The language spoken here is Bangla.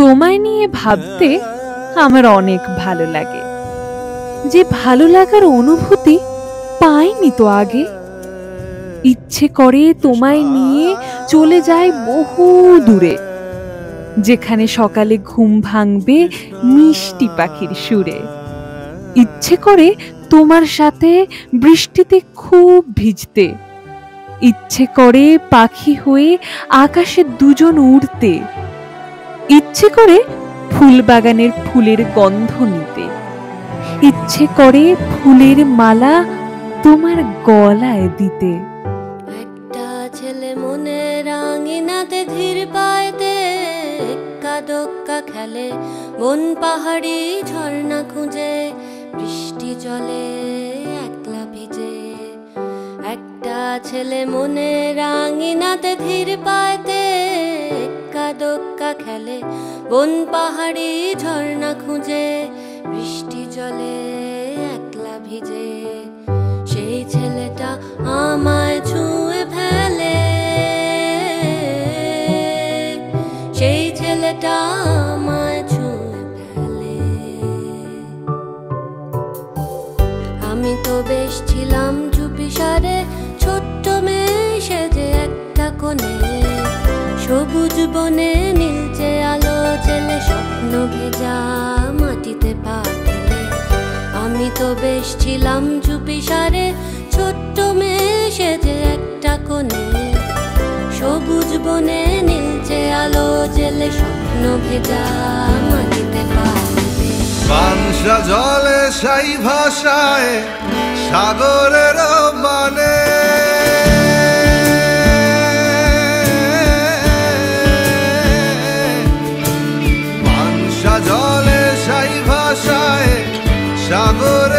তোমায় নিয়ে ভাবতে আমার অনেক ভালো লাগে। যে ভালো লাগার অনুভূতি পাইনি তো আগে। ইচ্ছে করে তোমায় নিয়ে চলে যায় বহু দূরে, যেখানে সকালে ঘুম ভাঙবে মিষ্টি পাখির সুরে। ইচ্ছে করে তোমার সাথে বৃষ্টিতে খুব ভিজতে, ইচ্ছে করে পাখি হয়ে আকাশে দুজন উড়তে, ইচ্ছে করে ফুল বাগানের ফুলের গন্ধ নিতে, ইচ্ছে করে ফুলের মালা তোমার গলায় দিতে। একটা ছেলে মনে রাঙিনাতে ধীর পাইতে, এক্কা দোক্কা খেলে বন পাহাড়ি ঝর্ণা খুঁজে, বৃষ্টি জলে একলা ভিজে। একটা ছেলে মনে রাঙিনাতে ধীর পাইতে, এক্কা দোক্কা খেলে বন পাহাড়ি ঝর্ণা খুঁজে, বৃষ্টি জলে একলা ভিজে। সেই ছেলেটা আমায় ছুঁয়ে ফেলে, সেই ছেলেটা আমায় ছুঁয়ে ফেলে। আমি তো বেশ ছিলাম চুপিসারে, ছোট্ট মেয়ে সেজে একটা কোণে, সবুজ বনে নীলচে আলো জেলে স্বপ্ন ভেজা মাটিতে পা ফেলে। আমি তো বেশ ছিলাম চুপিসারে, ছোট্ট মেয়ে সেজে একটা কোণে, সবুজ বনে নীলচে আলো জেলে স্বপ্ন ভেজা মাটিতে পা ফেলে। পানসা জলে সাই ভাষায় সাগরের মানে, পানসা জলে সাই ভাষায় সাগর